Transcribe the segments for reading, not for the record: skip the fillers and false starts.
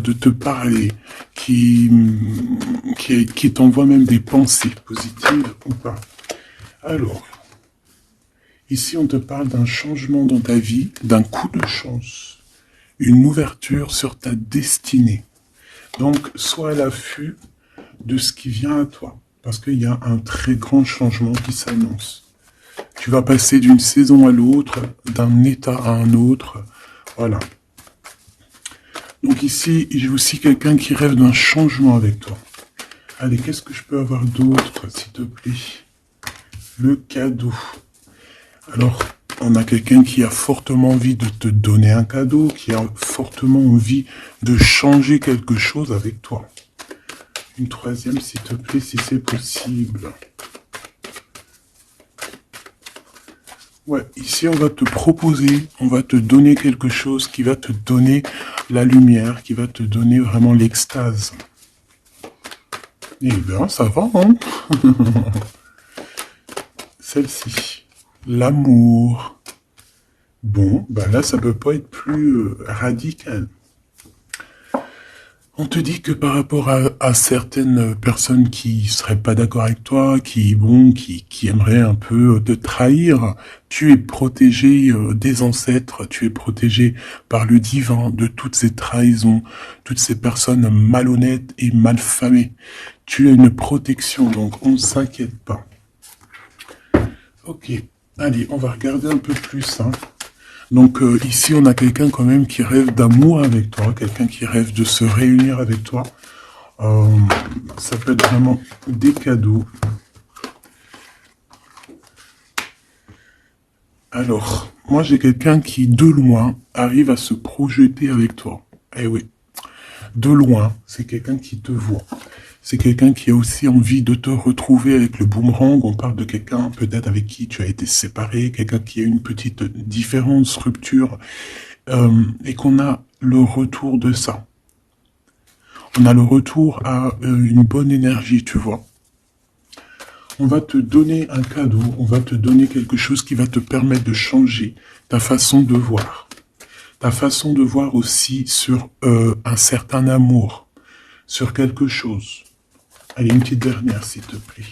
de te parler, qui t'envoie même des pensées positives ou pas. Alors, ici on te parle d'un changement dans ta vie, d'un coup de chance, une ouverture sur ta destinée. Donc, sois à l'affût de ce qui vient à toi, parce qu'il y a un très grand changement qui s'annonce. Tu vas passer d'une saison à l'autre, d'un état à un autre, voilà. Donc ici, j'ai aussi quelqu'un qui rêve d'un changement avec toi. Allez, qu'est-ce que je peux avoir d'autre, s'il te plaît? Le cadeau. Alors, on a quelqu'un qui a fortement envie de te donner un cadeau, qui a fortement envie de changer quelque chose avec toi. Une troisième, s'il te plaît, si c'est possible. Ouais, ici on va te proposer, on va te donner quelque chose qui va te donner la lumière, qui va te donner vraiment l'extase. Eh bien, ça va, hein? Celle-ci, l'amour. Bon, ben là, ça peut pas être plus radical. On te dit que par rapport à certaines personnes qui seraient pas d'accord avec toi, qui aimeraient un peu te trahir, tu es protégé des ancêtres, tu es protégé par le divin de toutes ces trahisons, toutes ces personnes malhonnêtes et malfamées. Tu as une protection, donc on ne s'inquiète pas. Ok, allez, on va regarder un peu plus, hein. Donc ici, on a quelqu'un quand même qui rêve d'amour avec toi, quelqu'un qui rêve de se réunir avec toi. Ça peut être vraiment des cadeaux. Alors, moi j'ai quelqu'un qui, de loin, arrive à se projeter avec toi. Eh oui, de loin, c'est quelqu'un qui te voit. C'est quelqu'un qui a aussi envie de te retrouver avec le boomerang. On parle de quelqu'un peut-être avec qui tu as été séparé, quelqu'un qui a une petite différence, rupture, et qu'on a le retour de ça. On a le retour à une bonne énergie, tu vois. On va te donner un cadeau, on va te donner quelque chose qui va te permettre de changer ta façon de voir. Ta façon de voir aussi sur un certain amour, sur quelque chose. Allez, une petite dernière, s'il te plaît.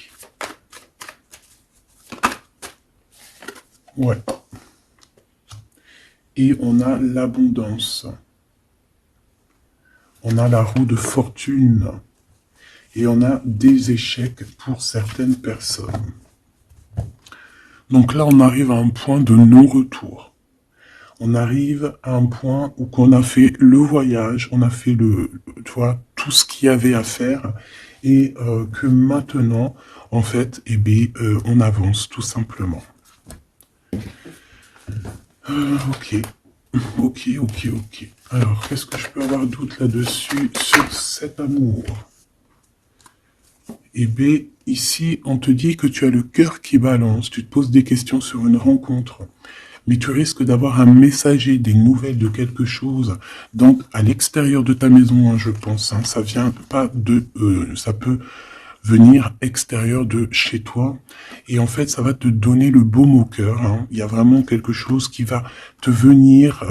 Ouais. Et on a l'abondance. On a la roue de fortune. Et on a des échecs pour certaines personnes. Donc là, on arrive à un point de non-retour. On arrive à un point où on a fait le voyage, on a fait tu vois, tout ce qu'il y avait à faire, et que maintenant, en fait, eh bien, on avance tout simplement. Ok. Alors, qu'est-ce que je peux avoir d'autre là-dessus sur cet amour? Eh bien, ici, on te dit que tu as le cœur qui balance, tu te poses des questions sur une rencontre, mais tu risques d'avoir un messager, des nouvelles de quelque chose, donc à l'extérieur de ta maison, hein, je pense, hein, ça vient pas de... ça peut venir extérieur de chez toi, et en fait, ça va te donner le baume au cœur, hein. Il y a vraiment quelque chose qui va te venir,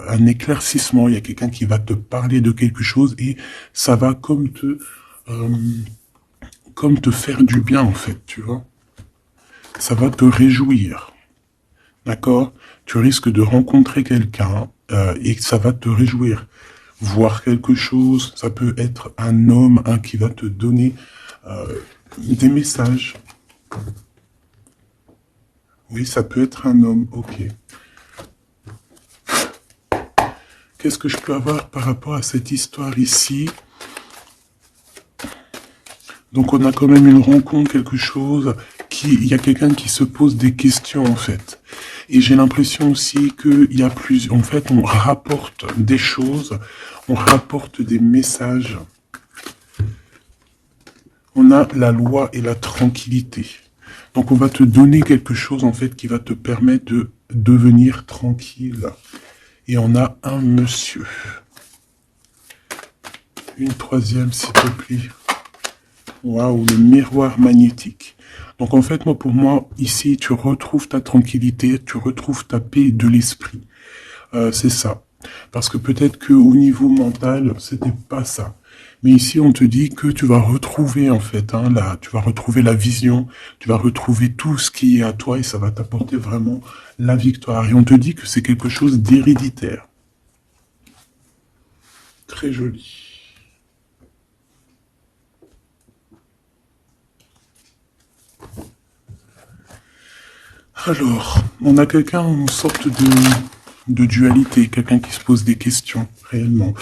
un éclaircissement, il y a quelqu'un qui va te parler de quelque chose, et ça va comme te faire du bien, en fait, tu vois. Ça va te réjouir. D'accord? Tu risques de rencontrer quelqu'un et ça va te réjouir. Voir quelque chose, ça peut être un homme qui va te donner des messages. Oui, ça peut être un homme, ok. Qu'est-ce que je peux avoir par rapport à cette histoire ici? Donc on a quand même une rencontre, quelque chose, il y a quelqu'un qui se pose des questions en fait. Et j'ai l'impression aussi qu'il y a en fait on rapporte des choses, on rapporte des messages. On a la loi et la tranquillité. Donc on va te donner quelque chose en fait qui va te permettre de devenir tranquille. Et on a un monsieur. Une troisième s'il te plaît. Waouh, le miroir magnétique. Donc en fait, pour moi, ici, tu retrouves ta tranquillité, tu retrouves ta paix de l'esprit. C'est ça. Parce que peut-être qu'au niveau mental, c'était pas ça. Mais ici, on te dit que tu vas retrouver, en fait, hein, tu vas retrouver la vision, tu vas retrouver tout ce qui est à toi et ça va t'apporter vraiment la victoire. Et on te dit que c'est quelque chose d'héréditaire. Très joli. Alors, on a quelqu'un en sorte de dualité, quelqu'un qui se pose des questions, réellement.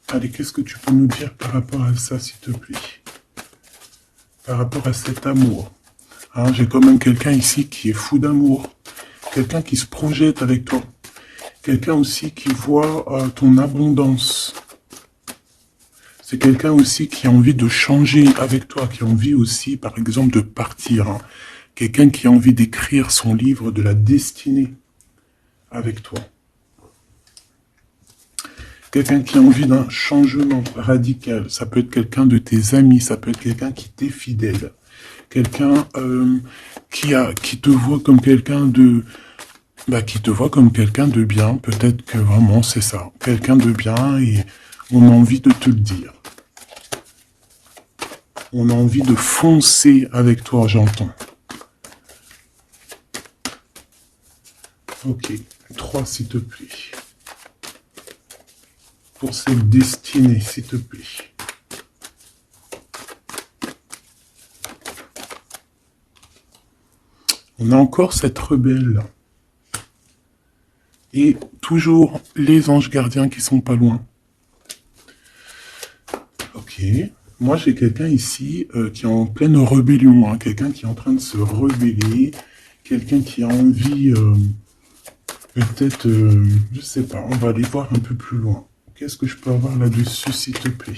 Allez, qu'est-ce que tu peux nous dire par rapport à ça, s'il te plaît? Par rapport à cet amour. Hein, j'ai quand même quelqu'un ici qui est fou d'amour. Quelqu'un qui se projette avec toi. Quelqu'un aussi qui voit ton abondance. C'est quelqu'un aussi qui a envie de changer avec toi, qui a envie aussi, par exemple, de partir. Hein. Quelqu'un qui a envie d'écrire son livre de la destinée avec toi. Quelqu'un qui a envie d'un changement radical. Ça peut être quelqu'un de tes amis, ça peut être quelqu'un qui t'est fidèle. Quelqu'un qui te voit comme quelqu'un de... qui te voit comme quelqu'un de bien. Peut-être que vraiment c'est ça. Quelqu'un de bien et on a envie de te le dire. On a envie de foncer avec toi, j'entends. Ok, 3 s'il te plaît. Pour cette destinée, s'il te plaît. On a encore cette rebelle. Et toujours les anges gardiens qui sont pas loin. Ok. Moi, j'ai quelqu'un ici qui est en pleine rébellion. Hein, quelqu'un qui est en train de se rebeller. Quelqu'un qui a envie... peut-être... je sais pas. On va aller voir un peu plus loin. Qu'est-ce que je peux avoir là-dessus, s'il te plaît?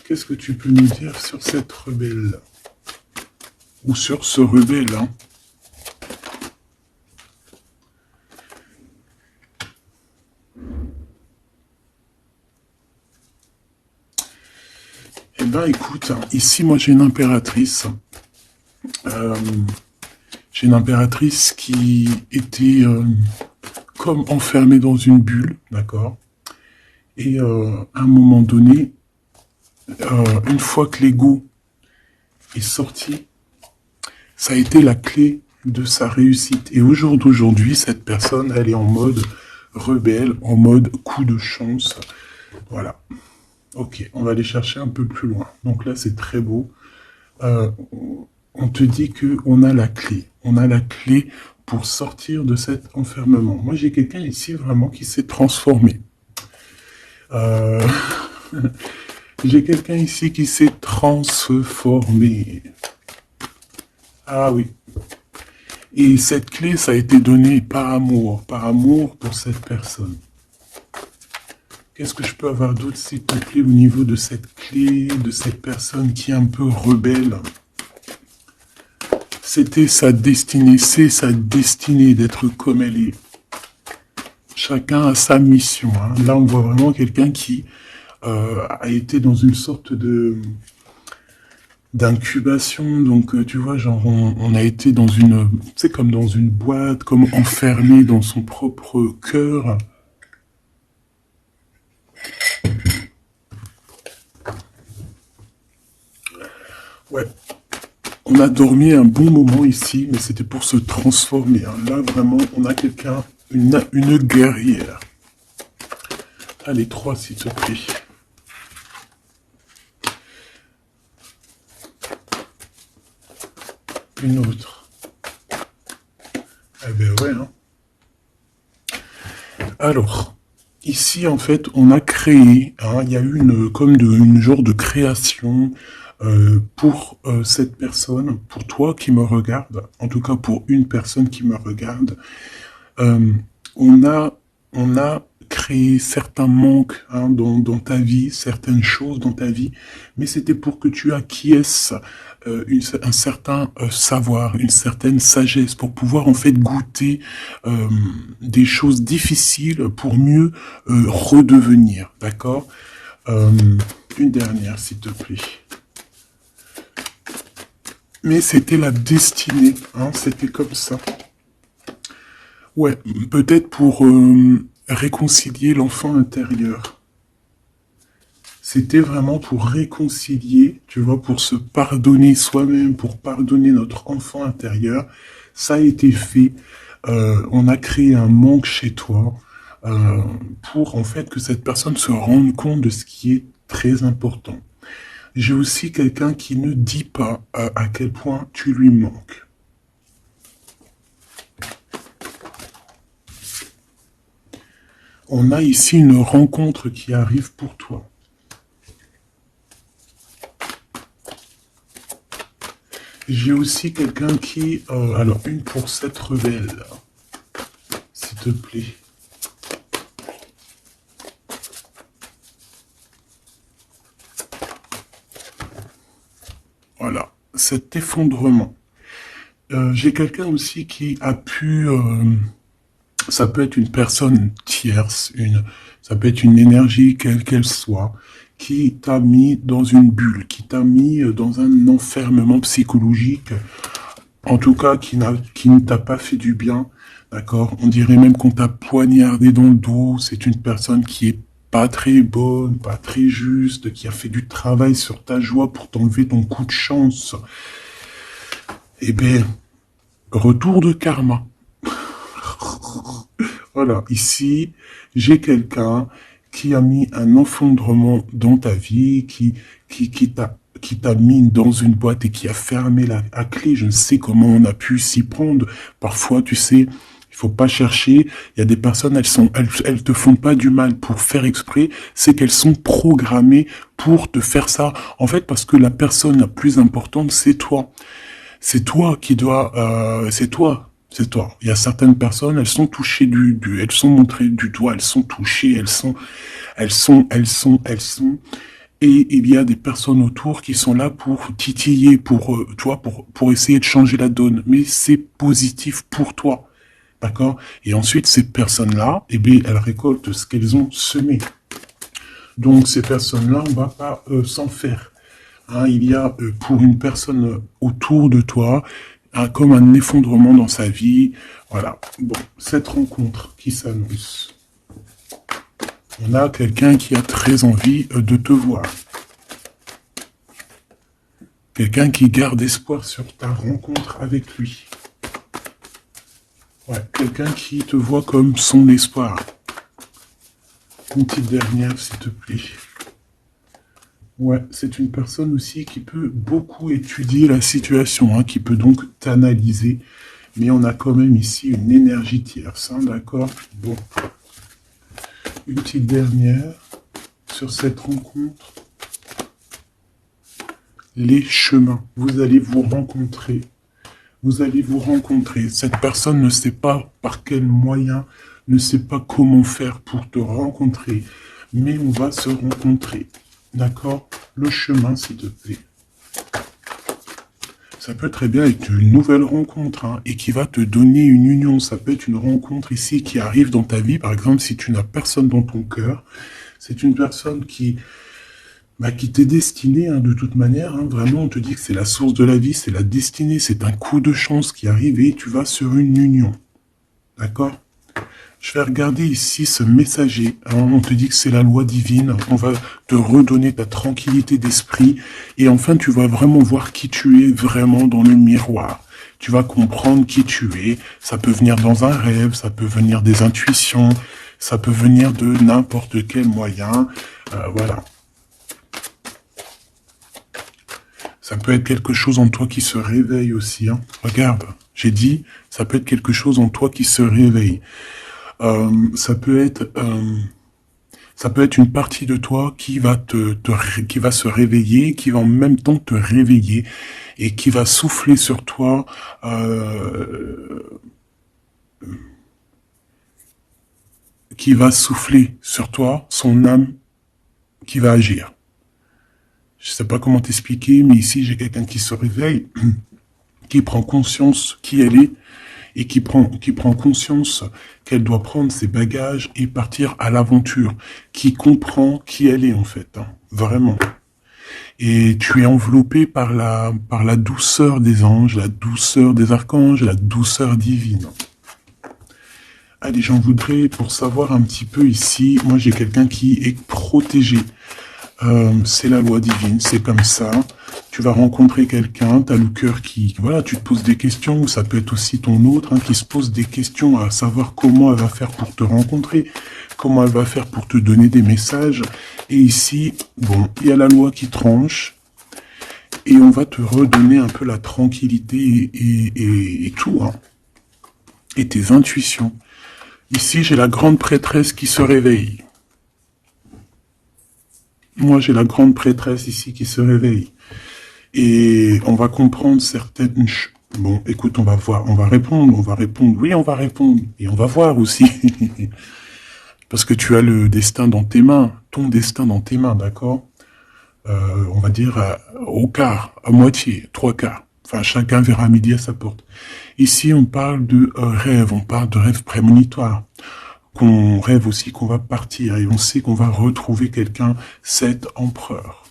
Qu'est-ce que tu peux nous dire sur cette rebelle? Ou sur ce rebelle, hein? Eh ben, écoute, ici, moi, j'ai une impératrice. J'ai une impératrice qui était comme enfermée dans une bulle, d'accord? Et à un moment donné, une fois que l'ego est sorti, ça a été la clé de sa réussite. Et au jour d'aujourd'hui, cette personne, elle est en mode rebelle, en mode coup de chance. Voilà. Ok, on va aller chercher un peu plus loin. Donc là, c'est très beau. On te dit qu'on a la clé. On a la clé pour sortir de cet enfermement. Moi, j'ai quelqu'un ici vraiment qui s'est transformé. J'ai quelqu'un ici qui s'est transformé. Ah oui. Et cette clé, ça a été donné par amour pour cette personne. Qu'est-ce que je peux avoir d'autre, s'il te plaît, au niveau de cette clé, de cette personne qui est un peu rebelle? C'était sa destinée, c'est sa destinée d'être comme elle est. Chacun a sa mission. Hein. Là, on voit vraiment quelqu'un qui a été dans une sorte d'incubation. Donc, tu vois, genre, on a été dans une... C'est comme dans une boîte, comme enfermé dans son propre cœur. Ouais. On a dormi un bon moment ici, mais c'était pour se transformer. Hein. Là, vraiment, on a quelqu'un, une guerrière. Allez, 3, s'il te plaît. Une autre. Eh ben ouais, hein. Alors, ici, en fait, on a créé, hein, il y a eu une genre de création pour cette personne, pour toi qui me regarde, en tout cas pour une personne qui me regarde. On a créé certains manques hein, dans ta vie, certaines choses dans ta vie, mais c'était pour que tu acquiesces un certain savoir, une certaine sagesse, pour pouvoir en fait goûter des choses difficiles pour mieux redevenir, d'accord une dernière, s'il te plaît. Mais c'était la destinée, hein, c'était comme ça. Ouais, peut-être pour réconcilier l'enfant intérieur. C'était vraiment pour réconcilier, tu vois, pour se pardonner soi-même, pour pardonner notre enfant intérieur. Ça a été fait. On a créé un manque chez toi pour en fait que cette personne se rende compte de ce qui est très important. J'ai aussi quelqu'un qui ne dit pas à quel point tu lui manques. On a ici une rencontre qui arrive pour toi. J'ai aussi quelqu'un qui... alors, une pour 7 rebelles, s'il te plaît. Voilà, cet effondrement. J'ai quelqu'un aussi qui a pu... ça peut être une personne tierce, ça peut être une énergie quelle qu'elle soit, qui t'a mis dans une bulle, qui t'a mis dans un enfermement psychologique, en tout cas qui ne t'a pas fait du bien, d'accord? On dirait même qu'on t'a poignardé dans le dos, c'est une personne qui est pas très bonne, pas très juste, qui a fait du travail sur ta joie pour t'enlever ton coup de chance. Eh bien, retour de karma. Voilà, ici, j'ai quelqu'un qui a mis un effondrement dans ta vie, qui t'a mis dans une boîte et qui a fermé la clé. Je ne sais comment on a pu s'y prendre. Parfois, tu sais, il faut pas chercher. Il y a des personnes, elles te font pas du mal pour faire exprès. C'est qu'elles sont programmées pour te faire ça. En fait, parce que la personne la plus importante, c'est toi. C'est toi qui dois, c'est toi. C'est toi. Il y a certaines personnes, elles sont touchées elles sont montrées du doigt, elles sont touchées, elles sont. Et il y a des personnes autour qui sont là pour titiller, pour essayer de changer la donne. Mais c'est positif pour toi. D'accord? Et ensuite, ces personnes-là, eh bien, elles récoltent ce qu'elles ont semé. Donc, ces personnes-là, on va pas s'en faire. Hein, il y a pour une personne autour de toi comme un effondrement dans sa vie. Voilà. Bon, cette rencontre qui s'annonce. On a quelqu'un qui a très envie de te voir. Quelqu'un qui garde espoir sur ta rencontre avec lui. Ouais, quelqu'un qui te voit comme son espoir. Une petite dernière, s'il te plaît. Ouais, c'est une personne aussi qui peut beaucoup étudier la situation, hein, qui peut donc t'analyser. Mais on a quand même ici une énergie tierce, hein, d'accord? Bon. Une petite dernière sur cette rencontre. Les chemins. Vous allez vous rencontrer. Vous allez vous rencontrer. Cette personne ne sait pas par quel moyen, ne sait pas comment faire pour te rencontrer. Mais on va se rencontrer. D'accord? Le chemin, s'il te plaît. Ça peut très bien être une nouvelle rencontre, hein, et qui va te donner une union. Ça peut être une rencontre ici qui arrive dans ta vie. Par exemple, si tu n'as personne dans ton cœur, c'est une personne qui t'est destinée, hein, de toute manière. Hein, vraiment, on te dit que c'est la source de la vie, c'est la destinée, c'est un coup de chance qui arrive et tu vas sur une union. D'accord? Je vais regarder ici ce messager. Hein, on te dit que c'est la loi divine. On va te redonner ta tranquillité d'esprit. Et enfin, tu vas vraiment voir qui tu es vraiment dans le miroir. Tu vas comprendre qui tu es. Ça peut venir dans un rêve, ça peut venir des intuitions, ça peut venir de n'importe quel moyen. Voilà. Ça peut être quelque chose en toi qui se réveille aussi. Hein. Regarde, j'ai dit, ça peut être quelque chose en toi qui se réveille. Ça peut être une partie de toi qui va qui va se réveiller, qui va en même temps te réveiller et qui va souffler sur toi son âme qui va agir. Je sais pas comment t'expliquer, mais ici j'ai quelqu'un qui se réveille, qui prend conscience qui elle est, et qui prend conscience qu'elle doit prendre ses bagages et partir à l'aventure, qui comprend qui elle est en fait. Hein. vraiment. Et tu es enveloppé par la douceur des anges, la douceur des archanges, la douceur divine. Allez, j'en voudrais pour savoir un petit peu ici. Moi, j'ai quelqu'un qui est protégé. C'est la loi divine, c'est comme ça. Tu vas rencontrer quelqu'un, t'as le cœur qui... Voilà, tu te poses des questions, ou ça peut être aussi ton autre qui se pose des questions à savoir comment elle va faire pour te rencontrer, comment elle va faire pour te donner des messages. Et ici, bon, il y a la loi qui tranche, et on va te redonner un peu la tranquillité et tout, hein, et tes intuitions. Ici, j'ai la grande prêtresse qui se réveille. Moi, j'ai la grande prêtresse ici qui se réveille. Et on va comprendre certaines... Bon, écoute, on va voir, on va répondre. Oui, on va répondre. Et on va voir aussi. Parce que tu as le destin dans tes mains. Ton destin dans tes mains, d'accord? On va dire au quart, à moitié, 3/4. Enfin, chacun verra midi à sa porte. Ici, on parle de rêve, on parle de rêve prémonitoire. Qu'on rêve aussi qu'on va partir et on sait qu'on va retrouver quelqu'un, cet empereur.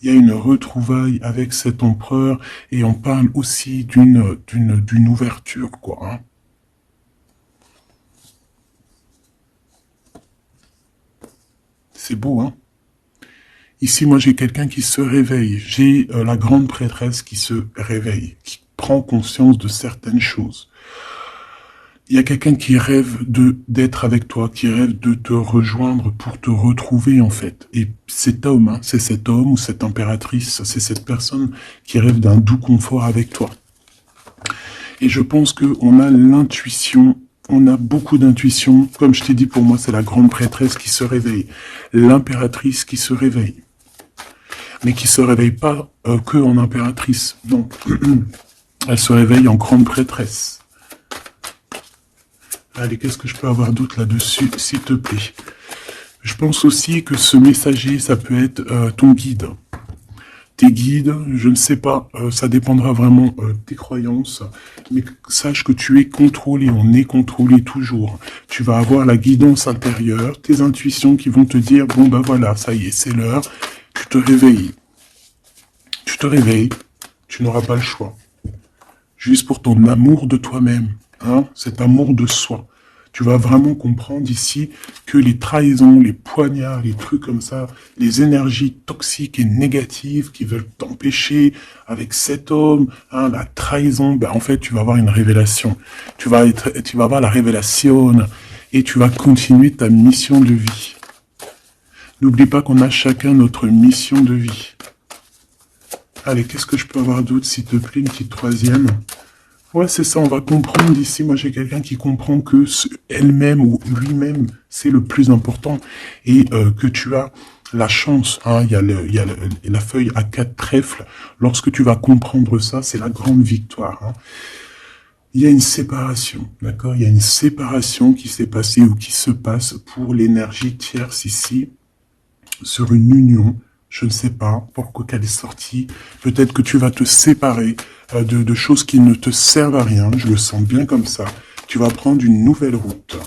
Il y a une retrouvaille avec cet empereur et on parle aussi d'une ouverture, quoi. Hein. C'est beau, hein? Ici, moi, j'ai quelqu'un qui se réveille. J'ai la grande prêtresse qui se réveille, qui prend conscience de certaines choses. Il y a quelqu'un qui rêve d'être avec toi, qui rêve de te rejoindre pour te retrouver, en fait. Et cet homme, hein, c'est cet homme ou cette impératrice, c'est cette personne qui rêve d'un doux confort avec toi. Et je pense qu'on a l'intuition, on a beaucoup d'intuition. Comme je t'ai dit, pour moi, c'est la grande prêtresse qui se réveille, l'impératrice qui se réveille. Mais qui se réveille pas que en impératrice, non. Elle se réveille en grande prêtresse. Allez, qu'est-ce que je peux avoir d'autre là-dessus, s'il te plaît? Je pense aussi que ce messager, ça peut être ton guide. Tes guides, je ne sais pas, ça dépendra vraiment de tes croyances, mais sache que tu es contrôlé, on est contrôlé toujours. Tu vas avoir la guidance intérieure, tes intuitions qui vont te dire, bon ben voilà, ça y est, c'est l'heure, tu te réveilles. Tu te réveilles, tu n'auras pas le choix. Juste pour ton amour de toi-même, hein, cet amour de soi. Tu vas vraiment comprendre ici que les trahisons, les poignards, les trucs comme ça, les énergies toxiques et négatives qui veulent t'empêcher avec cet homme, hein, la trahison, ben en fait tu vas avoir une révélation. Tu vas avoir la révélation et tu vas continuer ta mission de vie. N'oublie pas qu'on a chacun notre mission de vie. Allez, qu'est-ce que je peux avoir d'autre, s'il te plaît, une petite troisième? Ouais, c'est ça, on va comprendre ici. Moi, j'ai quelqu'un qui comprend que elle-même ou lui-même, c'est le plus important. Et que tu as la chance, hein, il y a la feuille à 4 trèfles. Lorsque tu vas comprendre ça, c'est la grande victoire. Hein. Il y a une séparation, d'accord? Il y a une séparation qui s'est passée ou qui se passe pour l'énergie tierce ici, sur une union. Je ne sais pas pourquoi qu'elle est sortie. Peut-être que tu vas te séparer de choses qui ne te servent à rien. Je le sens bien comme ça. Tu vas prendre une nouvelle route.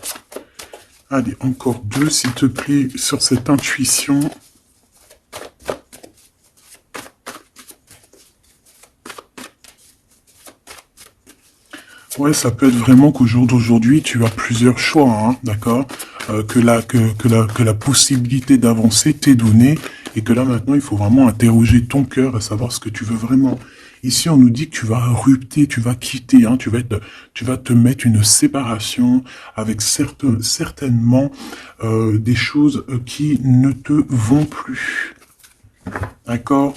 Allez, encore 2, s'il te plaît, sur cette intuition. Ouais, ça peut être vraiment qu'au jour d'aujourd'hui, tu as plusieurs choix, hein, d'accord, que la possibilité d'avancer t'est donnée et que là maintenant, il faut vraiment interroger ton cœur à savoir ce que tu veux vraiment. Ici, on nous dit que tu vas rupter, tu vas quitter, hein, tu vas te mettre une séparation avec certainement des choses qui ne te vont plus. D'accord?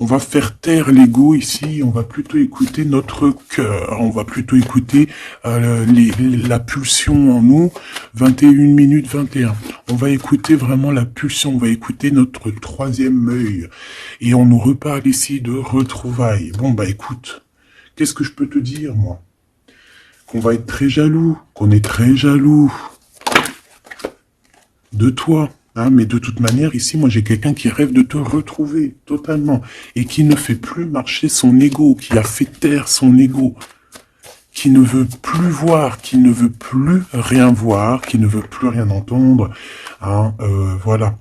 On va faire taire l'ego ici, on va plutôt écouter notre cœur, on va plutôt écouter la pulsion en nous, 21 minutes 21. On va écouter vraiment la pulsion, on va écouter notre troisième œil. Et on nous reparle ici de retrouvailles. Bon bah écoute, qu'est-ce que je peux te dire moi? Qu'on va être très jaloux, qu'on est très jaloux de toi. Hein, mais de toute manière, ici, moi, j'ai quelqu'un qui rêve de te retrouver totalement et qui ne fait plus marcher son ego, qui a fait taire son ego, qui ne veut plus voir, qui ne veut plus rien voir, qui ne veut plus rien entendre. Hein, voilà.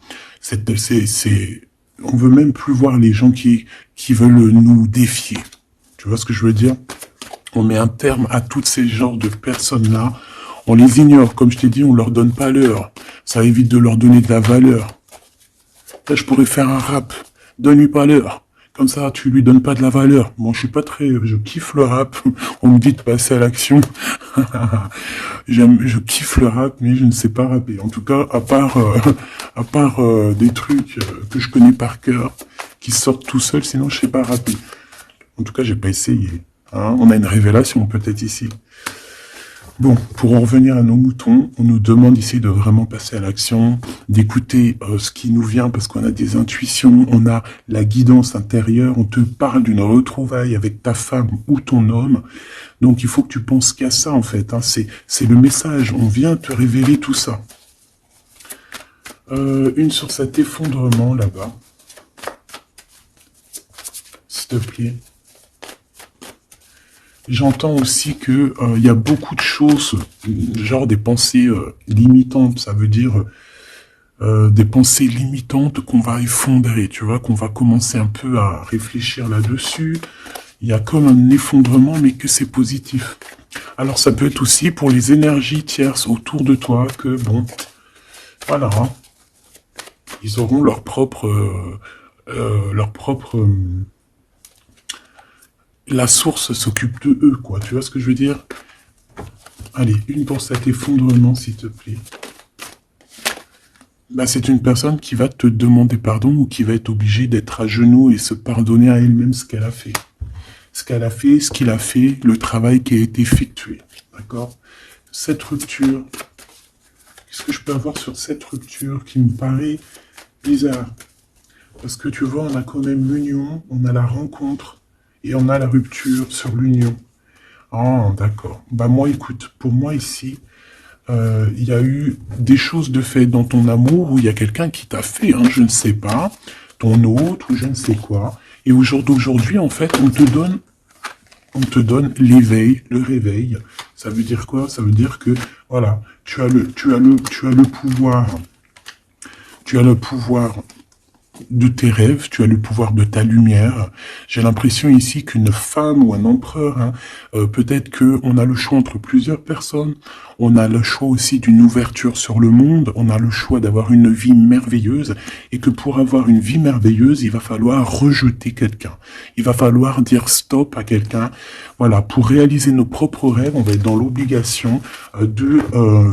On veut même plus voir les gens qui veulent nous défier. Tu vois ce que je veux dire? On met un terme à tous ces genres de personnes-là. On les ignore. Comme je t'ai dit, on leur donne pas l'heure. Ça évite de leur donner de la valeur. Là, je pourrais faire un rap. Donne-lui pas l'heure. Comme ça, tu lui donnes pas de la valeur. Bon, je kiffe le rap. On me dit de passer à l'action. Je kiffe le rap, mais je ne sais pas rapper. En tout cas, à part des trucs que je connais par cœur, qui sortent tout seuls, sinon je sais pas rapper. En tout cas, j'ai pas essayé. Hein, on a une révélation peut-être ici. Bon, pour en revenir à nos moutons, on nous demande ici de vraiment passer à l'action, d'écouter ce qui nous vient parce qu'on a des intuitions, on a la guidance intérieure, on te parle d'une retrouvaille avec ta femme ou ton homme. Donc il faut que tu penses qu'à ça en fait, hein. C'est le message, on vient te révéler tout ça. Une sur cet effondrement là-bas. S'il te plaît. J'entends aussi que y a beaucoup de choses, genre des pensées limitantes. Ça veut dire des pensées limitantes qu'on va effondrer, tu vois, qu'on va commencer un peu à réfléchir là-dessus. Il y a comme un effondrement, mais que c'est positif. Alors ça peut être aussi pour les énergies tierces autour de toi, que bon, voilà, hein, ils auront leur propre la source s'occupe de eux, quoi. Tu vois ce que je veux dire? Allez, une pour cet effondrement, s'il te plaît. Bah, c'est une personne qui va te demander pardon ou qui va être obligée d'être à genoux et se pardonner à elle-même ce qu'elle a fait. Ce qu'elle a fait, ce qu'il a fait, le travail qui a été effectué. D'accord? Cette rupture, qu'est-ce que je peux avoir sur cette rupture qui me paraît bizarre? Parce que tu vois, on a quand même l'union, on a la rencontre, et on a la rupture sur l'union. Ah, d'accord. Bah moi, écoute, pour moi ici, il y a eu des choses de fait dans ton amour où il y a quelqu'un qui t'a fait, hein, je ne sais pas, ton hôte ou je ne sais quoi. Et au jour d'aujourd'hui, en fait, on te donne l'éveil, le réveil. Ça veut dire quoi? Ça veut dire que, voilà, tu as le pouvoir de tes rêves, tu as le pouvoir de ta lumière. J'ai l'impression ici qu'une femme ou un empereur, hein, peut-être qu'on a le choix entre plusieurs personnes, on a le choix aussi d'une ouverture sur le monde, on a le choix d'avoir une vie merveilleuse, et que pour avoir une vie merveilleuse, il va falloir rejeter quelqu'un. Il va falloir dire stop à quelqu'un. Voilà, pour réaliser nos propres rêves, on va être dans l'obligation de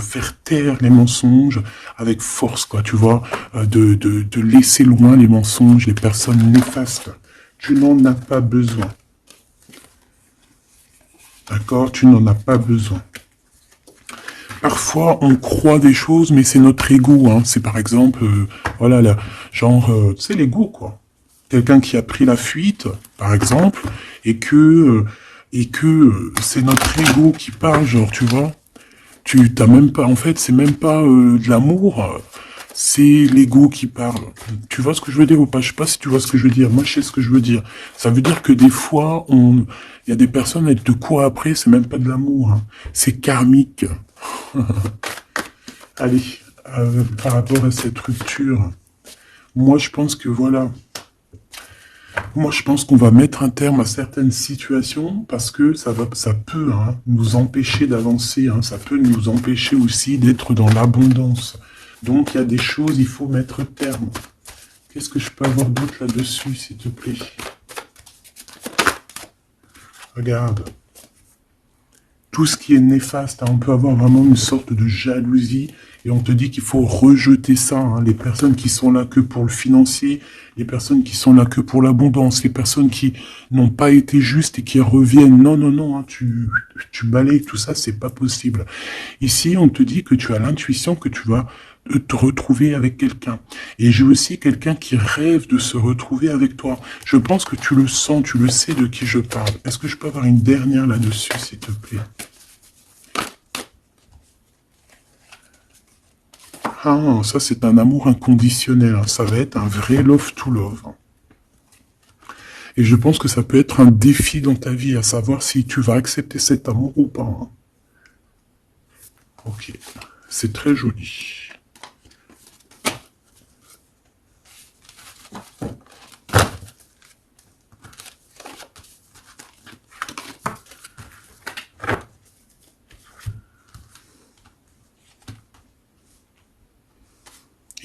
faire taire les mensonges avec force, quoi, tu vois, de laisser loin les mensonges, les personnes néfastes. Tu n'en as pas besoin. D'accord? Tu n'en as pas besoin. Parfois, on croit des choses, mais c'est notre ego. Hein. C'est par exemple, voilà, là, genre, tu sais, l'ego, quoi. Quelqu'un qui a pris la fuite, par exemple, et que c'est notre ego qui parle, genre, tu vois. Tu t'as même pas, en fait, c'est même pas de l'amour, c'est l'ego qui parle. Tu vois ce que je veux dire ou pas? Je sais pas si tu vois ce que je veux dire. Moi, je sais ce que je veux dire. Ça veut dire que des fois, il y a des personnes, elles te courent après, c'est même pas de l'amour. Hein. C'est karmique. Allez, par rapport à cette rupture, moi, je pense que voilà. Moi, je pense qu'on va mettre un terme à certaines situations parce que ça peut hein, nous empêcher d'avancer. Hein, ça peut nous empêcher aussi d'être dans l'abondance. Donc, il y a des choses, il faut mettre terme. Qu'est-ce que je peux avoir d'autre là-dessus, s'il te plaît? Regarde. Tout ce qui est néfaste, hein, on peut avoir vraiment une sorte de jalousie et on te dit qu'il faut rejeter ça. Hein, les personnes qui sont là que pour le financier, les personnes qui sont là que pour l'abondance, les personnes qui n'ont pas été justes et qui reviennent. Non, non, non, hein, tu balayes tout ça, c'est pas possible. Ici, on te dit que tu as l'intuition que tu vas te retrouver avec quelqu'un. Et j'ai aussi quelqu'un qui rêve de se retrouver avec toi. Je pense que tu le sens, tu le sais de qui je parle. Est-ce que je peux avoir une dernière là-dessus, s'il te plaît? Ah, ça c'est un amour inconditionnel. Hein. Ça va être un vrai love to love. Hein. Et je pense que ça peut être un défi dans ta vie, à savoir si tu vas accepter cet amour ou pas. Hein. Ok, c'est très joli.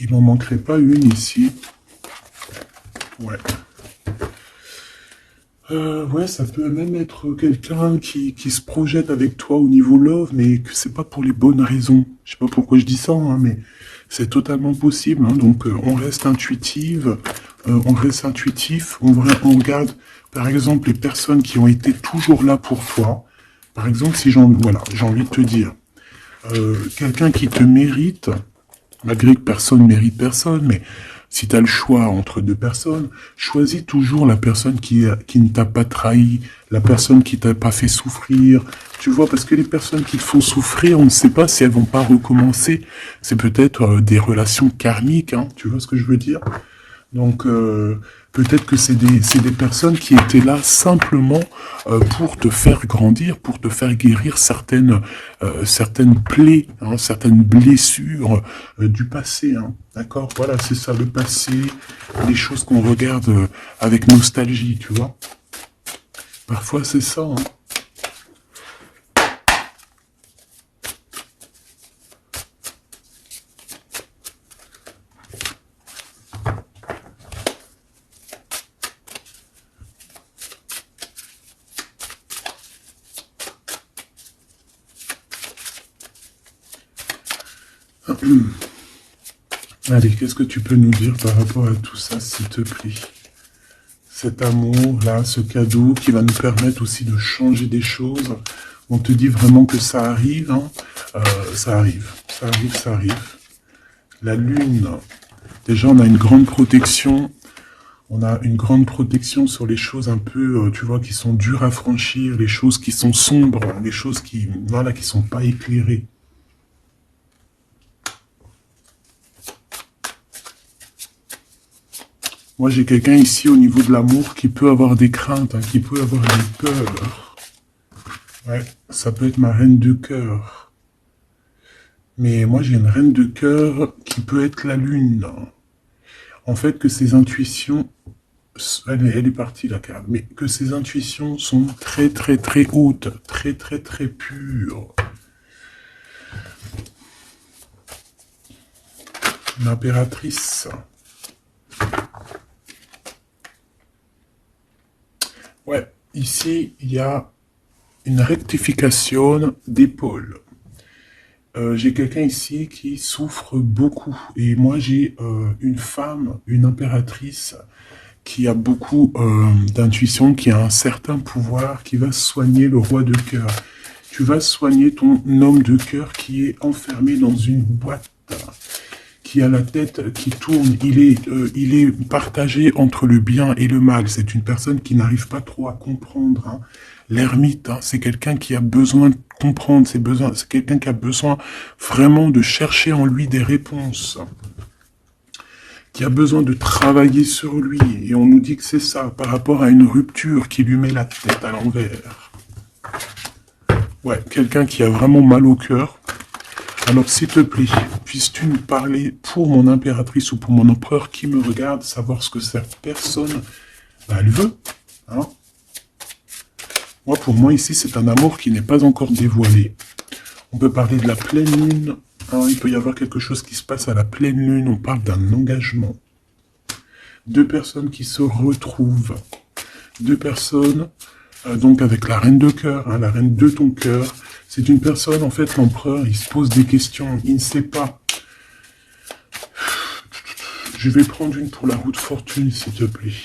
Il m'en manquerait pas une ici. Ouais. Ouais, ça peut même être quelqu'un qui se projette avec toi au niveau love, mais que c'est pas pour les bonnes raisons. Je sais pas pourquoi je dis ça, hein, mais c'est totalement possible. Hein. Donc, on reste intuitive, on reste intuitif, on regarde, par exemple, les personnes qui ont été toujours là pour toi. Par exemple, si voilà, j'ai envie de te dire, quelqu'un qui te mérite, malgré que personne mérite personne, mais si tu as le choix entre deux personnes, choisis toujours la personne qui ne t'a pas trahi, la personne qui t'a pas fait souffrir. Tu vois, parce que les personnes qui te font souffrir, on ne sait pas si elles vont pas recommencer. C'est peut-être des relations karmiques, hein, tu vois ce que je veux dire? Donc, peut-être que c'est des personnes qui étaient là simplement pour te faire grandir, pour te faire guérir certaines plaies, hein, certaines blessures du passé. Hein. D'accord? Voilà, c'est ça, le passé, les choses qu'on regarde avec nostalgie, tu vois. Parfois, c'est ça. Hein. Allez, qu'est-ce que tu peux nous dire par rapport à tout ça, s'il te plaît? Cet amour-là, ce cadeau qui va nous permettre aussi de changer des choses. On te dit vraiment que ça arrive, hein. Ça arrive, ça arrive, ça arrive. La lune, déjà on a une grande protection. On a une grande protection sur les choses un peu, tu vois, qui sont dures à franchir, les choses qui sont sombres, les choses qui, voilà, qui sont pas éclairées. Moi, j'ai quelqu'un ici au niveau de l'amour qui peut avoir des craintes, hein, qui peut avoir des peurs. Ouais, ça peut être ma reine de cœur. Mais moi, j'ai une reine de cœur qui peut être la lune. En fait, que ses intuitions, elle est partie la carte, mais que ses intuitions sont très très très hautes, très très très pures. L'impératrice. Ouais, ici, il y a une rectification d'épaule. J'ai quelqu'un ici qui souffre beaucoup. Et moi, j'ai une femme, une impératrice, qui a beaucoup d'intuition, qui a un certain pouvoir, qui va soigner le roi de cœur. Tu vas soigner ton homme de cœur qui est enfermé dans une boîte, qui a la tête qui tourne. Il est partagé entre le bien et le mal. C'est une personne qui n'arrive pas trop à comprendre. Hein. L'ermite, hein, c'est quelqu'un qui a besoin de comprendre ses besoins. C'est quelqu'un qui a besoin vraiment de chercher en lui des réponses. Qui a besoin de travailler sur lui. Et on nous dit que c'est ça, par rapport à une rupture qui lui met la tête à l'envers. Ouais, quelqu'un qui a vraiment mal au cœur. Alors, s'il te plaît, puisses-tu nous parler pour mon impératrice ou pour mon empereur qui me regarde, savoir ce que cette personne, elle veut, hein? Moi, pour moi, ici, c'est un amour qui n'est pas encore dévoilé. On peut parler de la pleine lune. Hein, il peut y avoir quelque chose qui se passe à la pleine lune. On parle d'un engagement. Deux personnes qui se retrouvent. Deux personnes, donc avec la reine de cœur, hein, la reine de ton cœur. C'est une personne, en fait, l'empereur, il se pose des questions. Il ne sait pas. Je vais prendre une pour la roue de fortune, s'il te plaît.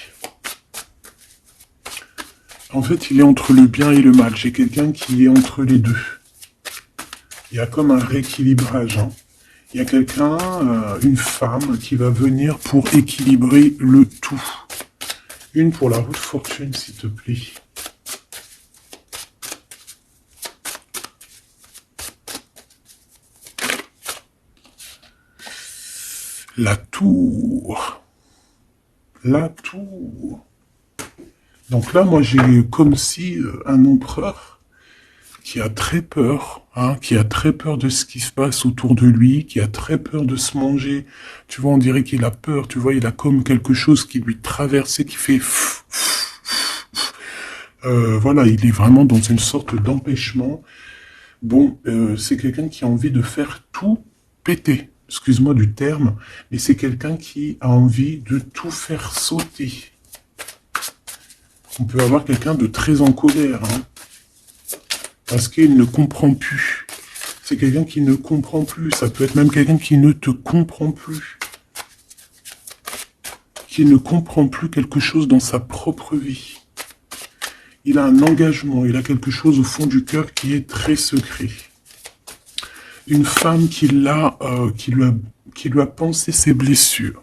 En fait, il est entre le bien et le mal. J'ai quelqu'un qui est entre les deux. Il y a comme un rééquilibrage. Hein. Il y a quelqu'un, une femme, qui va venir pour équilibrer le tout. Une pour la roue de fortune, s'il te plaît. La tour. La tour. Donc là, moi, j'ai comme si un empereur qui a très peur, hein, qui a très peur de ce qui se passe autour de lui, qui a très peur de se manger. Tu vois, on dirait qu'il a peur, tu vois, il a comme quelque chose qui lui traverse et qui fait... voilà, il est vraiment dans une sorte d'empêchement. Bon, c'est quelqu'un qui a envie de faire tout péter. excuse-moi du terme, mais c'est quelqu'un qui a envie de tout faire sauter. On peut avoir quelqu'un de très en colère, hein, parce qu'il ne comprend plus. C'est quelqu'un qui ne comprend plus. Ça peut être même quelqu'un qui ne te comprend plus. Qui ne comprend plus quelque chose dans sa propre vie. Il a un engagement, il a quelque chose au fond du cœur qui est très secret. Une femme qui lui a pensé ses blessures.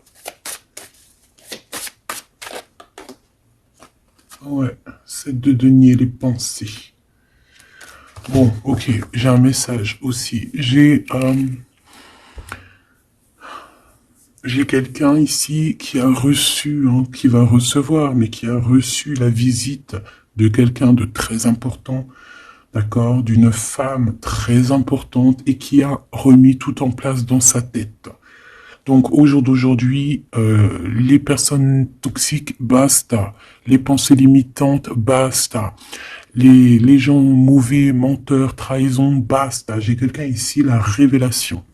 Ouais, 7 de denier, les pensées. Bon, ok, j'ai un message aussi. J'ai quelqu'un ici qui a reçu, hein, qui va recevoir, mais qui a reçu la visite de quelqu'un de très important, d'accord, d'une femme très importante et qui a remis tout en place dans sa tête. Donc au jour d'aujourd'hui, les personnes toxiques, basta. Les pensées limitantes, basta. Les gens mauvais, menteurs, trahison, basta. J'ai quelqu'un ici, la révélation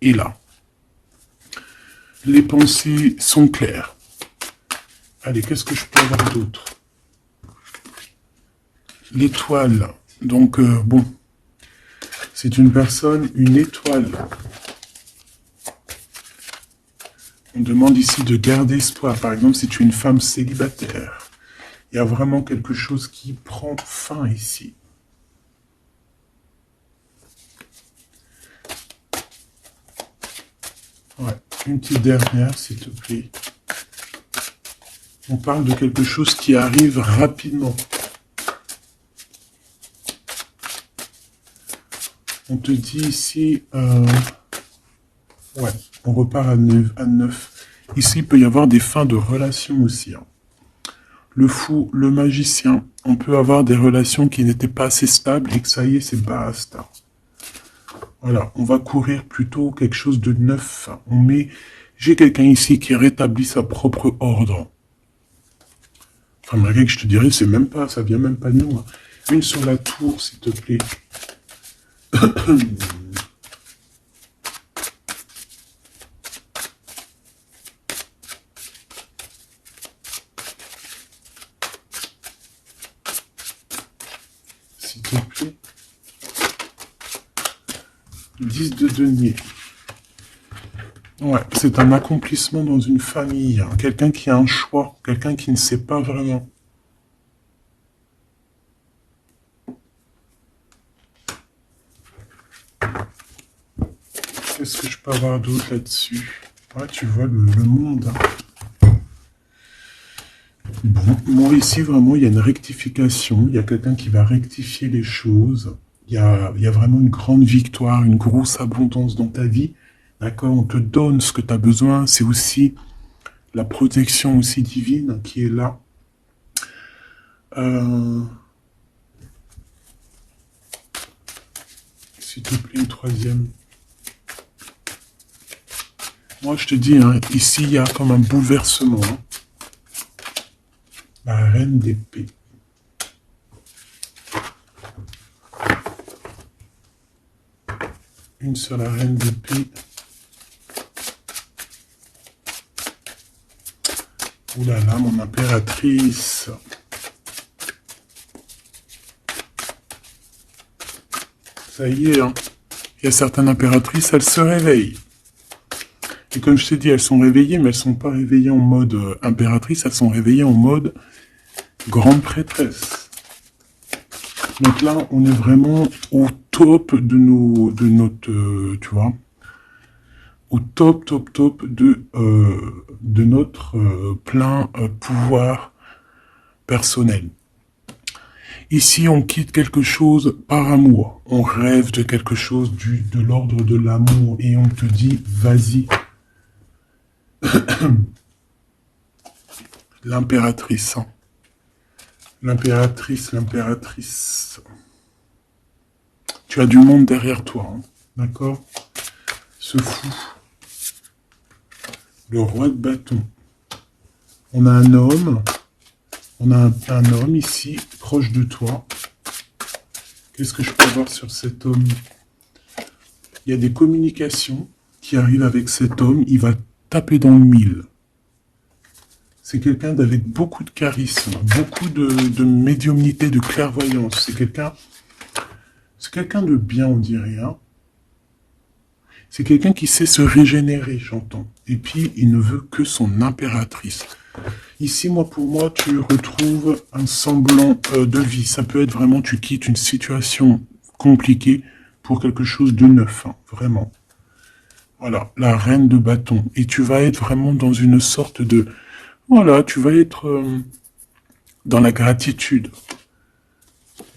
est là. Les pensées sont claires. Allez, qu'est-ce que je peux avoir d'autre? L'étoile. Donc, bon, c'est une personne, une étoile. On demande ici de garder espoir. Par exemple, si tu es une femme célibataire, il y a vraiment quelque chose qui prend fin ici. Ouais, une petite dernière, s'il te plaît. On parle de quelque chose qui arrive rapidement. On te dit ici, ouais, on repart à 9. Ici, il peut y avoir des fins de relations aussi. Hein. Le fou, le magicien, on peut avoir des relations qui n'étaient pas assez stables et que ça y est, c'est basta. Voilà, on va courir plutôt quelque chose de neuf. J'ai quelqu'un ici qui rétablit sa propre ordre. Enfin, malgré que je te dirais, c'est même pas, ça vient même pas de nous. Hein. Une sur la tour, s'il te plaît. S'il te plaît. 10 de denier. Ouais, c'est un accomplissement dans une famille. Hein. Quelqu'un qui a un choix. Quelqu'un qui ne sait pas vraiment. Qu'est-ce que je peux avoir d'autre là-dessus? Ouais, tu vois le monde. Hein. Bon, moi ici, vraiment, il y a une rectification. Il y a quelqu'un qui va rectifier les choses. Il y a vraiment une grande victoire, une grosse abondance dans ta vie. D'accord? On te donne ce que tu as besoin. C'est aussi la protection aussi divine qui est là. S'il te plaît, une troisième. Moi, je te dis, hein, ici, il y a comme un bouleversement. Hein. La reine d'épée. Une sur la reine d'épée. Ouh là là, mon impératrice. Ça y est, hein. Il y a certaines impératrices, elles se réveillent. Et comme je t'ai dit, elles sont réveillées, mais elles ne sont pas réveillées en mode impératrice, elles sont réveillées en mode grande prêtresse. Donc là, on est vraiment au top de notre, tu vois, au top de notre plein pouvoir personnel. Ici, on quitte quelque chose par amour. On rêve de quelque chose de l'ordre de l'amour et on te dit, vas-y. L'impératrice. Hein. L'impératrice. Tu as du monde derrière toi. Hein. D'accord? Ce fou. Le roi de bâton. On a un homme. On a un homme ici, proche de toi. Qu'est-ce que je peux voir sur cet homme? Il y a des communications qui arrive avec cet homme, il va taper dans le mille. C'est quelqu'un avec beaucoup de charisme, beaucoup de médiumnité, de clairvoyance. C'est quelqu'un de bien, on dirait. Hein. C'est quelqu'un qui sait se régénérer, j'entends. Et puis, il ne veut que son impératrice. Ici, pour moi, tu retrouves un semblant de vie. Ça peut être vraiment, tu quittes une situation compliquée pour quelque chose de neuf, hein, vraiment. Voilà, la reine de bâton. Et tu vas être vraiment dans une sorte de... Voilà, tu vas être dans la gratitude.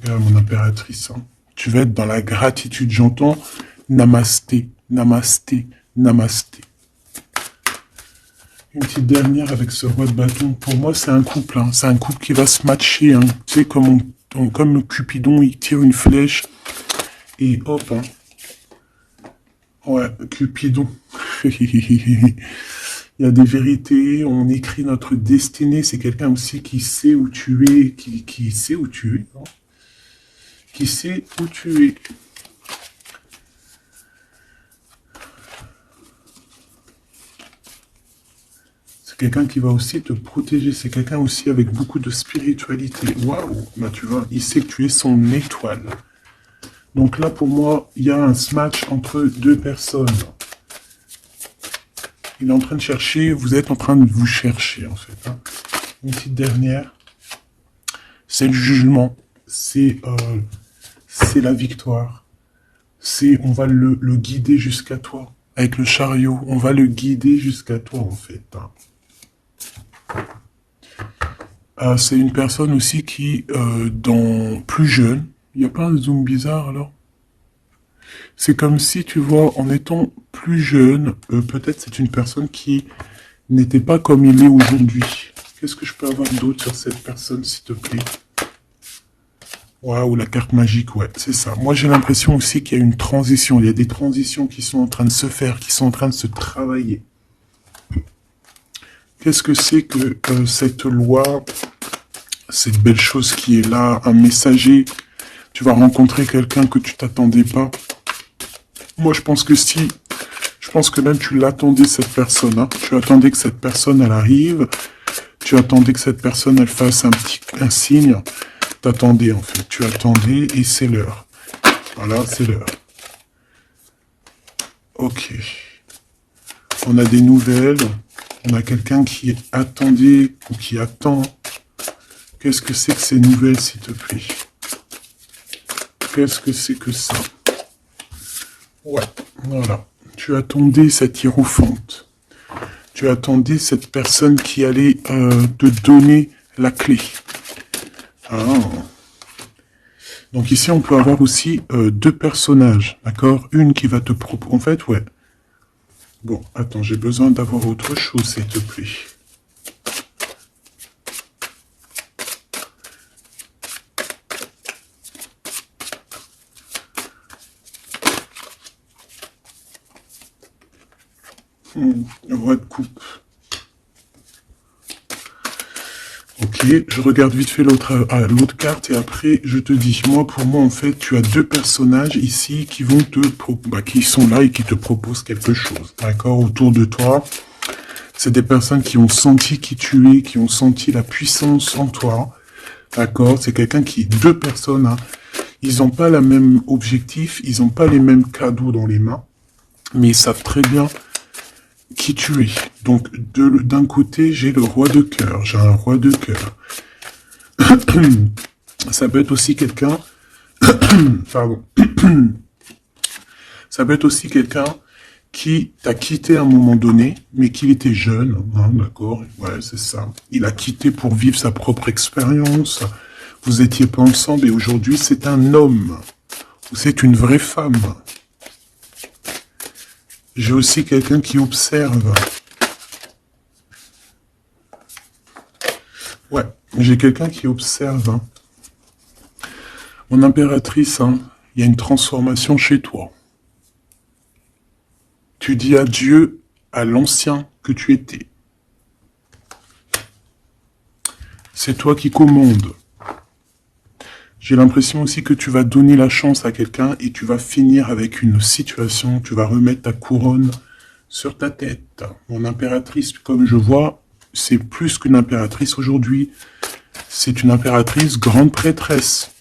Regarde mon impératrice. Hein. Tu vas être dans la gratitude. J'entends namasté, namasté, namasté. Une petite dernière avec ce roi de bâton. Pour moi, c'est un couple. Hein. C'est un couple qui va se matcher. Hein. Tu sais, comme Cupidon, il tire une flèche. Et hop. Hein. Ouais, Cupidon. Il y a des vérités, on écrit notre destinée. C'est quelqu'un aussi qui sait où tu es, qui sait où tu es. Hein. Qui sait où tu es. C'est quelqu'un qui va aussi te protéger. C'est quelqu'un aussi avec beaucoup de spiritualité. Waouh, bah tu vois, il sait que tu es son étoile. Donc là, pour moi, il y a un match entre deux personnes. Il est en train de chercher, vous êtes en train de vous chercher, en fait. Hein. Une petite dernière. C'est le jugement. C'est la victoire. On va le guider jusqu'à toi. Avec le chariot, on va le guider jusqu'à toi, en fait. Hein. C'est une personne aussi qui, plus jeune, il n'y a pas un zoom bizarre, alors? C'est comme si, tu vois, en étant plus jeune, peut-être c'est une personne qui n'était pas comme il est aujourd'hui. Qu'est-ce que je peux avoir d'autre sur cette personne, s'il te plaît? Waouh, la carte magique, ouais, c'est ça. Moi, j'ai l'impression aussi qu'il y a une transition. Il y a des transitions qui sont en train de se faire, qui sont en train de se travailler. Qu'est-ce que c'est que cette loi, cette belle chose qui est là, un messager? Tu vas rencontrer quelqu'un que tu t'attendais pas. Moi, je pense que même tu l'attendais, cette personne. Hein. Tu attendais que cette personne, elle arrive. Tu attendais que cette personne, elle fasse un signe. T'attendais, en fait. Tu attendais et c'est l'heure. Voilà, c'est l'heure. Ok. On a des nouvelles. On a quelqu'un qui attendait ou qui attend. Qu'est-ce que c'est que ces nouvelles, s'il te plaît? Qu'est-ce que c'est que ça? Ouais, voilà. Tu attendais cette hiérophante. Tu attendais cette personne qui allait te donner la clé. Ah. Donc ici, on peut avoir aussi deux personnages, d'accord? Une qui va te proposer... En fait, ouais. Bon, attends, j'ai besoin d'avoir autre chose, s'il te plaît. Le roi de coupe. Ok, je regarde vite fait l'autre carte et après je te dis. Moi, pour moi, en fait, tu as deux personnages ici qui vont qui sont là et qui te proposent quelque chose. D'accord, autour de toi. C'est des personnes qui ont senti qui tu es, qui ont senti la puissance en toi. D'accord, c'est deux personnes, hein, ils n'ont pas le même objectif, ils n'ont pas les mêmes cadeaux dans les mains, mais ils savent très bien qui tu es. Donc, d'un côté, j'ai le roi de cœur. J'ai un roi de cœur. Ça peut être aussi quelqu'un... Pardon. Ça peut être aussi quelqu'un qui t'a quitté à un moment donné, mais qu'il était jeune. Hein, d'accord? Ouais, c'est ça. Il a quitté pour vivre sa propre expérience. Vous étiez pas ensemble et aujourd'hui, c'est un homme. Ou c'est une vraie femme. J'ai aussi quelqu'un qui observe. Ouais, j'ai quelqu'un qui observe. Hein. Mon impératrice, hein, il y a une transformation chez toi. Tu dis adieu à l'ancien que tu étais. C'est toi qui commandes. J'ai l'impression aussi que tu vas donner la chance à quelqu'un et tu vas finir avec une situation, tu vas remettre ta couronne sur ta tête. Mon impératrice, comme je vois, c'est plus qu'une impératrice aujourd'hui. C'est une impératrice grande prêtresse.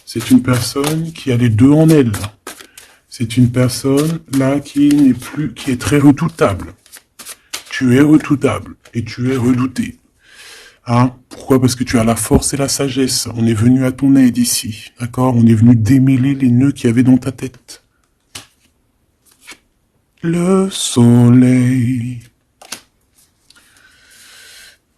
C'est une personne qui a les deux en elle. C'est une personne là qui est très redoutable. Tu es redoutable et tu es redouté. Hein? Pourquoi? Parce que tu as la force et la sagesse. On est venu à ton aide ici. D'accord? On est venu démêler les nœuds qu'il y avait dans ta tête. Le soleil.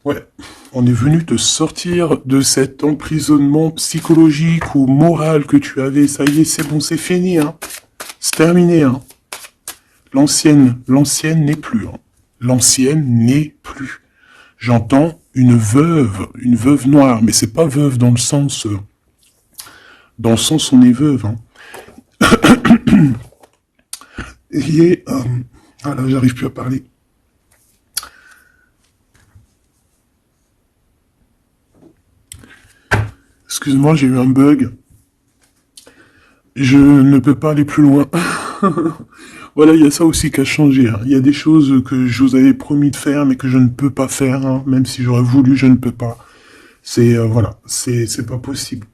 Ouais. On est venu te sortir de cet emprisonnement psychologique ou moral que tu avais. Ça y est, c'est bon, c'est fini. Hein. C'est terminé. Hein. L'ancienne n'est plus. Hein. L'ancienne n'est plus. J'entends une veuve noire, mais c'est pas veuve dans le sens on est veuve. Hein. Et ah là, j'arrive plus à parler. Excuse-moi, j'ai eu un bug. Je ne peux pas aller plus loin. Voilà, il y a ça aussi qui a changé. Hein. Il y a des choses que je vous avais promis de faire, mais que je ne peux pas faire. Hein. Même si j'aurais voulu, je ne peux pas. C'est voilà, c'est pas possible.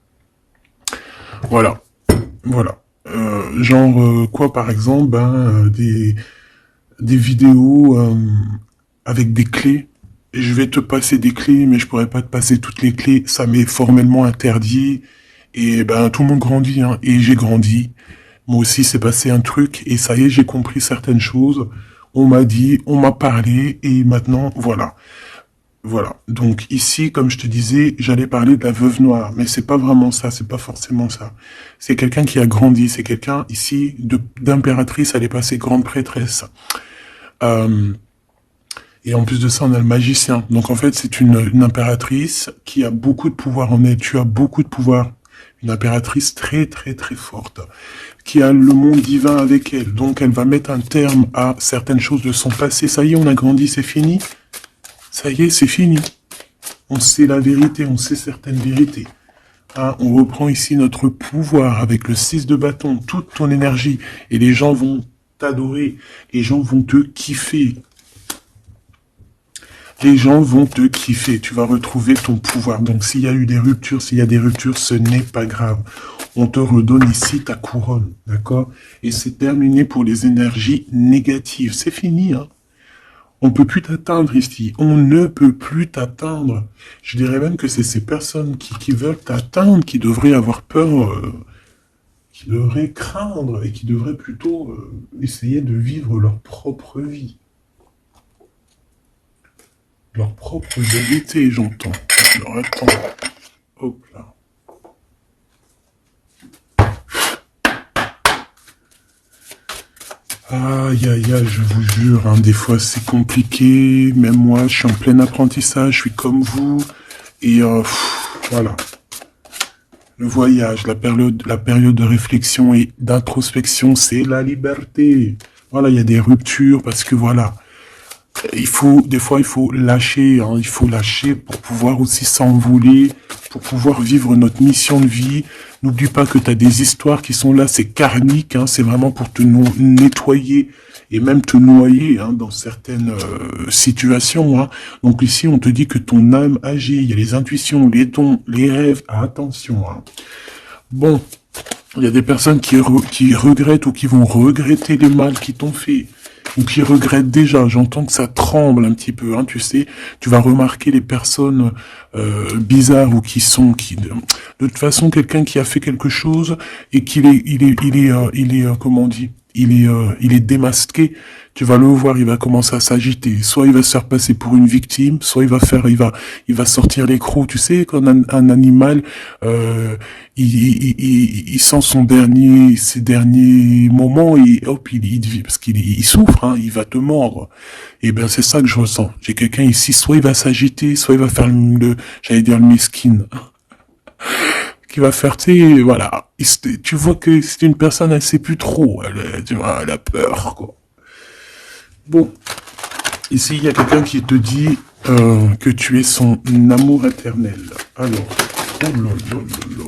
Voilà, voilà. Quoi, par exemple, des vidéos avec des clés. Et je vais te passer des clés, mais je pourrais pas te passer toutes les clés. Ça m'est formellement interdit. Et tout le monde grandit, hein. Et j'ai grandi. Moi aussi, c'est passé un truc. Et ça y est, j'ai compris certaines choses. On m'a dit, on m'a parlé. Et maintenant, voilà. Voilà. Donc ici, comme je te disais, j'allais parler de la veuve noire. Mais c'est pas vraiment ça. C'est pas forcément ça. C'est quelqu'un qui a grandi. C'est quelqu'un, ici, d'impératrice, elle est passée grande prêtresse. Et en plus de ça, on a le magicien. Donc en fait, c'est une impératrice qui a beaucoup de pouvoir en elle. Tu as beaucoup de pouvoir. Une impératrice très très très forte. Qui a le monde divin avec elle. Donc elle va mettre un terme à certaines choses de son passé. Ça y est, on a grandi, c'est fini. Ça y est, c'est fini. On sait la vérité, on sait certaines vérités. Hein, on reprend ici notre pouvoir avec le 6 de bâton, toute ton énergie. Et les gens vont t'adorer. Les gens vont te kiffer. Les gens vont te kiffer, tu vas retrouver ton pouvoir. Donc s'il y a eu des ruptures, ce n'est pas grave. On te redonne ici ta couronne, d'accord? Et c'est terminé pour les énergies négatives. C'est fini, hein? On peut plus t'atteindre ici. On ne peut plus t'atteindre. Je dirais même que c'est ces personnes qui veulent t'atteindre, qui devraient avoir peur, qui devraient craindre et qui devraient plutôt essayer de vivre leur propre vie. Leur propre vérité, j'entends. Alors, attends. Hop là. Aïe, aïe, aïe, je vous jure, hein, des fois c'est compliqué. Même moi, je suis en plein apprentissage, je suis comme vous. Et voilà. Le voyage, la période de réflexion et d'introspection, c'est la liberté. Voilà, il y a des ruptures parce que voilà. Des fois, il faut lâcher, hein, il faut lâcher pour pouvoir aussi s'envoler, pour pouvoir vivre notre mission de vie. N'oublie pas que tu as des histoires qui sont là, c'est karmique, hein, c'est vraiment pour te nettoyer et même te noyer hein, dans certaines situations. Hein. Donc ici, on te dit que ton âme agit, il y a les intuitions, les dons, les rêves, attention. Hein. Bon, il y a des personnes qui regrettent ou qui vont regretter les mal qu'ils t'ont fait. Ou qui regrettent déjà, j'entends que ça tremble un petit peu, hein, tu sais, tu vas remarquer les personnes bizarres ou de toute façon, quelqu'un qui a fait quelque chose et qu'il est, comment on dit, il est démasqué, tu vas le voir, il va commencer à s'agiter, soit il va se faire passer pour une victime, soit il va sortir les crocs, tu sais, quand un animal, il sent ses derniers moments et hop, parce qu'il souffre, hein, il va te mordre. Et ben, c'est ça que je ressens. J'ai quelqu'un ici, soit il va s'agiter, soit il va faire j'allais dire le mesquine. Qui va faire, tu sais, voilà. Tu vois que c'est une personne, elle sait plus trop. Elle a peur, quoi. Bon. Ici, il y a quelqu'un qui te dit que tu es son amour éternel. Alors, oh là là là là.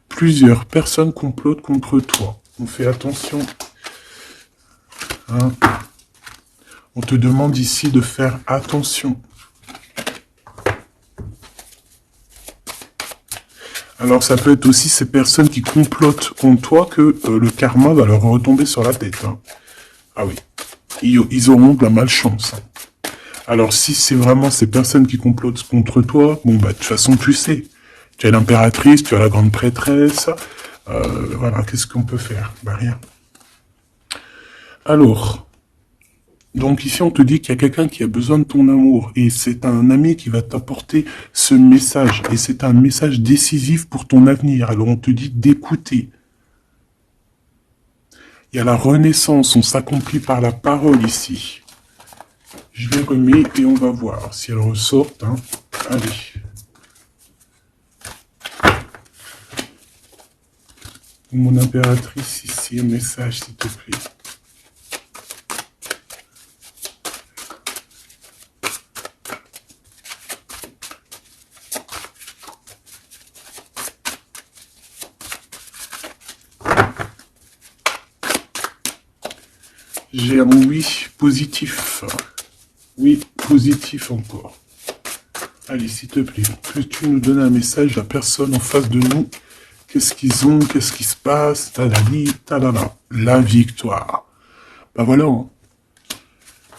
Plusieurs personnes complotent contre toi. On fait attention. Hein. On te demande ici de faire attention. Alors, ça peut être aussi ces personnes qui complotent contre toi que le karma va leur retomber sur la tête. Hein. Ah oui, ils auront de la malchance. Hein. Alors, si c'est vraiment ces personnes qui complotent contre toi, bon, bah, de toute façon, tu sais. Tu as l'impératrice, tu as la grande prêtresse. Voilà, qu'est-ce qu'on peut faire? Bah, rien. Alors, donc ici, on te dit qu'il y a quelqu'un qui a besoin de ton amour. Et c'est un ami qui va t'apporter ce message. Et c'est un message décisif pour ton avenir. Alors, on te dit d'écouter. Il y a la renaissance, on s'accomplit par la parole ici. Je l'ai remis et on va voir si elle ressort. Hein. Allez. Mon impératrice ici, un message s'il te plaît. J'ai un oui positif. Oui, positif encore. Allez, s'il te plaît, peux-tu nous donner un message, la personne en face de nous, qu'est-ce qu'ils ont, qu'est-ce qui se passe, talali, talala, la victoire. Ben voilà, hein.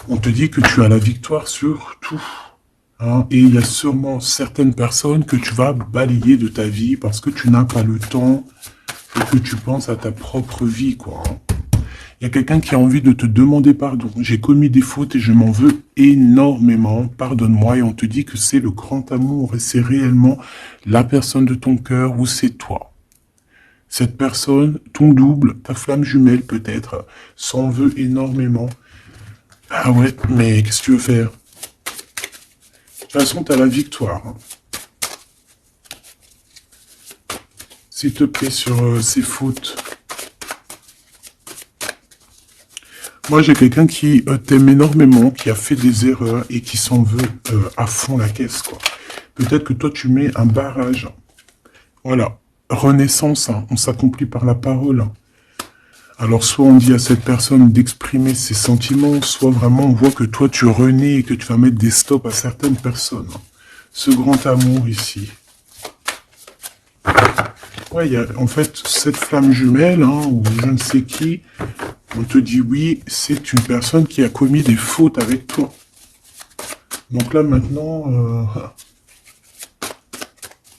On te dit que tu as la victoire sur tout. Hein, et il y a sûrement certaines personnes que tu vas balayer de ta vie parce que tu n'as pas le temps et que tu penses à ta propre vie, quoi. Hein. Il y a quelqu'un qui a envie de te demander pardon. J'ai commis des fautes et je m'en veux énormément. Pardonne-moi. Et on te dit que c'est le grand amour et c'est réellement la personne de ton cœur ou c'est toi. Cette personne, ton double, ta flamme jumelle peut-être, s'en veut énormément. Ah ouais, mais qu'est-ce que tu veux faire? De toute façon, tu as la victoire. S'il te plaît, sur ces fautes. Moi, j'ai quelqu'un qui t'aime énormément, qui a fait des erreurs et qui s'en veut à fond la caisse, quoi. Peut-être que toi, tu mets un barrage. Voilà. Renaissance, hein. On s'accomplit par la parole. Alors, soit on dit à cette personne d'exprimer ses sentiments, soit vraiment on voit que toi, tu renais et que tu vas mettre des stops à certaines personnes. Ce grand amour ici. Ouais, il y a en fait cette flamme jumelle, hein, ou je ne sais qui, on te dit oui, c'est une personne qui a commis des fautes avec toi. Donc là maintenant,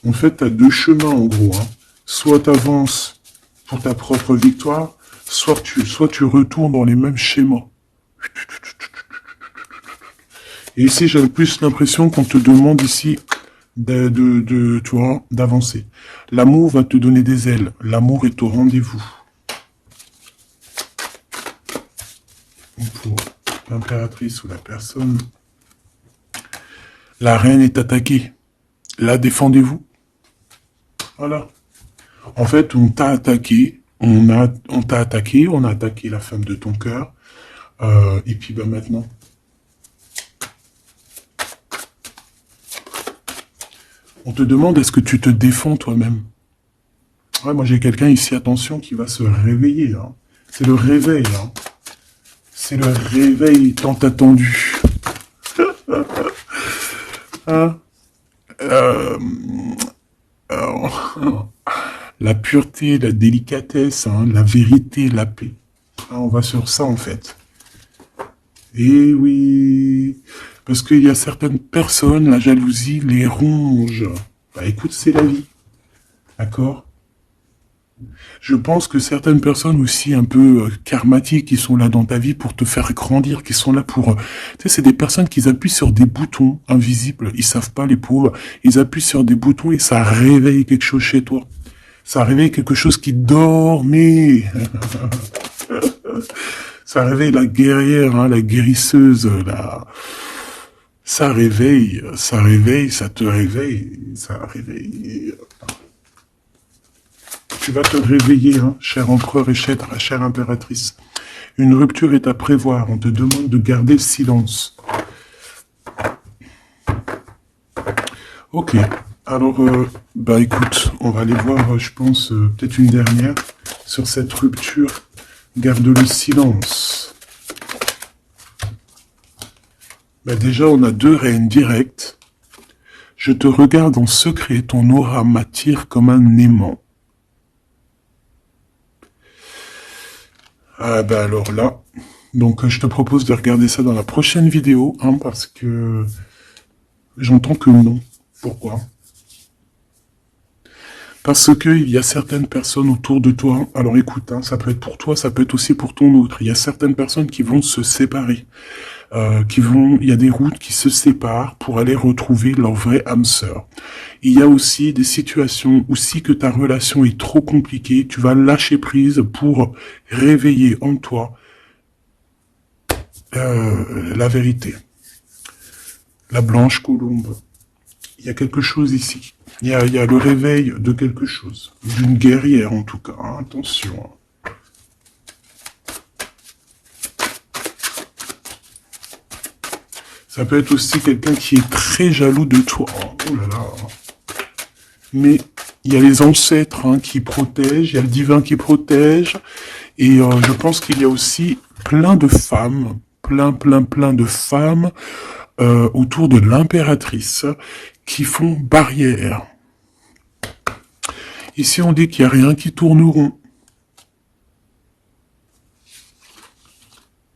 en fait, tu as deux chemins en gros. Hein. Soit tu avances pour ta propre victoire, soit tu retournes dans les mêmes schémas. Et ici, j'ai plus l'impression qu'on te demande ici tu vois, d'avancer. L'amour va te donner des ailes. L'amour est au rendez-vous. Pour l'impératrice ou la personne. La reine est attaquée. La défendez-vous. Voilà. En fait, on t'a attaqué. On t'a attaqué. On a attaqué la femme de ton cœur. Et puis, ben maintenant. On te demande, est-ce que tu te défends toi-même? Ouais, moi, j'ai quelqu'un ici, attention, qui va se réveiller. Hein. C'est le réveil. Hein. C'est le réveil tant attendu. Hein la pureté, la délicatesse, hein, la vérité, la paix. Hein, on va sur ça, en fait. Et oui, parce qu'il y a certaines personnes, la jalousie les ronge. Bah écoute, c'est la vie. D'accord? Je pense que certaines personnes aussi un peu karmatiques qui sont là dans ta vie pour te faire grandir, qui sont là pour... tu sais, c'est des personnes qui appuient sur des boutons invisibles. Ils savent pas, les pauvres. Ils appuient sur des boutons et ça réveille quelque chose chez toi. Ça réveille quelque chose qui dormait. Ça réveille la guerrière, hein, la guérisseuse, ça réveille, ça te réveille, ça réveille. Tu vas te réveiller, hein, cher empereur et chère impératrice. Une rupture est à prévoir, on te demande de garder le silence. Ok, alors, bah écoute, on va aller voir, je pense, peut-être une dernière sur cette rupture. Garde le silence. Bah déjà, on a 2 reines directes. Je te regarde en secret, ton aura m'attire comme un aimant. Ah bah alors là, donc je te propose de regarder ça dans la prochaine vidéo, hein, parce que j'entends que non. Pourquoi? Parce que il y a certaines personnes autour de toi, alors écoute, hein, ça peut être pour toi, ça peut être aussi pour ton autre. Il y a certaines personnes qui vont se séparer, il y a des routes qui se séparent pour aller retrouver leur vraie âme sœur. Il y a aussi des situations où si que ta relation est trop compliquée, tu vas lâcher prise pour réveiller en toi la vérité. La blanche colombe. Il y a quelque chose ici. Il y a le réveil de quelque chose. D'une guerrière, en tout cas. Hein, attention. Ça peut être aussi quelqu'un qui est très jaloux de toi. Oh là là. Mais il y a les ancêtres, hein, qui protègent. Il y a le divin qui protège. Et je pense qu'il y a aussi plein de femmes. Plein de femmes autour de l'impératrice qui font barrière. Ici, on dit qu'il n'y a rien qui tourne rond.